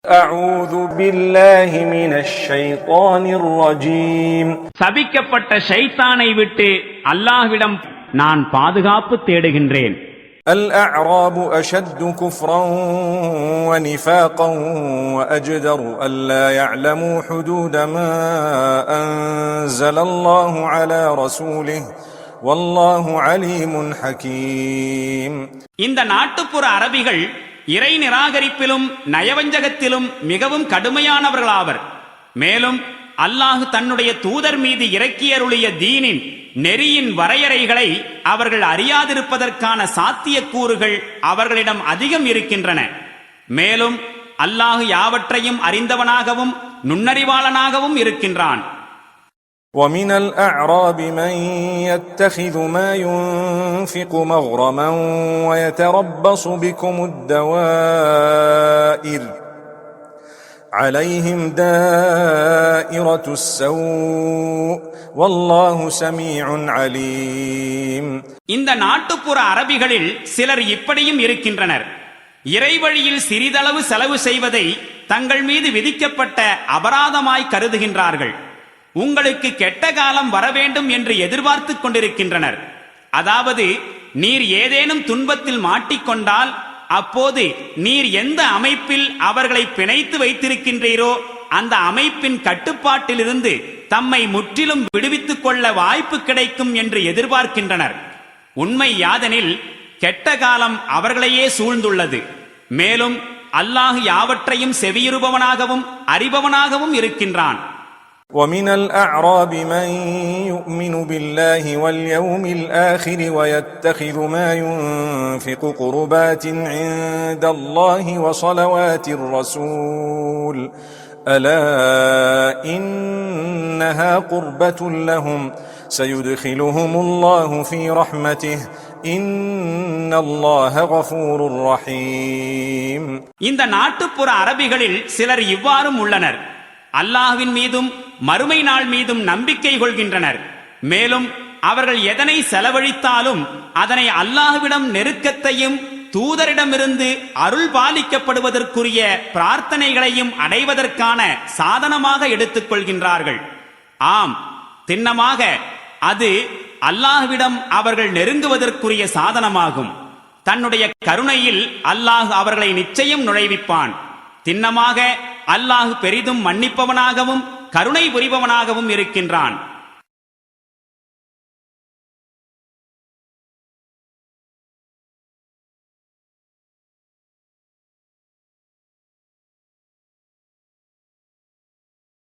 أعوذ بالله من الشيطان الرجيم சபிக்கப்பட்ட ஷைத்தானை விட்டு அல்லாஹ்விடம் நான் பாதுகாப்பு தேடுகின்றேன். الأعراب أشد كفرا ونفاقا وأجدر ألا يعلموا حدود ما أنزل الله على رسوله والله عليم حكيم. இந்த நாட்டுப்புற அரபிகள் இறை நிராகரிப்பிலும் நயவஞ்சகத்திலும் மிகவும் கடுமையானவர்களாவர். மேலும் அல்லாஹ் தன்னுடைய தூதர் மீது இறக்கியருளிய தீனின் நெறியின் வரையறைகளை அவர்கள் அறியாதிருப்பதற்கான சாத்தியக்கூறுகள் அவர்களிடம் அதிகம் இருக்கின்றன. மேலும் அல்லாஹ் யாவற்றையும் அறிந்தவனாகவும் நுண்ணறிவாளனாகவும் இருக்கின்றான். ومن الأعراب من يتخذ ما ينفق مغرما ويتربص بكم الدوائر عليهم دائرة السوء والله سميع عليم. இந்த நாட்டுப்புற அரபிகளில் சிலர் இப்படியும் இருக்கின்றனர். இறைவழியில் சிறிதளவு செலவு செய்வதை தங்கள் மீது விதிக்கப்பட்ட அபராதமாய் கருதுகின்றார்கள். உங்களுக்கு கெட்ட காலம் வர வேண்டும் என்று எதிர்பார்த்து கொண்டிருக்கின்றனர். அதாவது நீர் ஏதேனும் துன்பத்தில் மாட்டிக்கொண்டால் அப்போது நீர் எந்த அமைப்பில் அவர்களை பிணைத்து வைத்திருக்கின்றீரோ அந்த அமைப்பின் கட்டுப்பாட்டிலிருந்து தம்மை முற்றிலும் விடுவித்துக் கொள்ள வாய்ப்பு கிடைக்கும் என்று எதிர்பார்க்கின்றனர். உண்மை யாதெனில் கெட்ட காலம் அவர்களையே சூழ்ந்துள்ளது. மேலும் அல்லாஹ் யாவற்றையும் செவியுறுபவனாகவும் அறிபவனாகவும் இருக்கின்றான். ومن الأعراب من يؤمن بالله واليوم الآخر ويتخذ ما ينفق قربات عند الله وصلوات الرسول ألا إنها قربة لهم سيدخلهم الله في رحمته إن الله غفور رحيم. இந்த நாட்டுப்புற அரபிகளில் சிலர் இவ்வாறும் உள்ளனர். அல்லாஹ்வின் மீதும் மறுமை நாள் மீதும் நம்பிக்கை கொள்கின்றனர். மேலும் அவர்கள் எதனை செலவழித்தாலும் அதனை அல்லாஹ்விடம் நெருக்கத்தையும் தூதரிடமிருந்து அருள் பாலிக்கப்படுவதற்குரிய பிரார்த்தனைகளையும் அடைவதற்கான சாதனமாக எடுத்துக் கொள்கின்றார்கள். ஆம், திண்ணமாக அது அல்லாஹ்விடம் அவர்கள் நெருங்குவதற்குரிய சாதனமாகும். தன்னுடைய கருணையில் அல்லாஹ் அவர்களை நிச்சயம் நுழைவிப்பான். திண்ணமாக அல்லாஹ் பெரிதும் மன்னிப்பவனாகவும் கருணை புரிபவனாகவும் இருக்கின்றான்.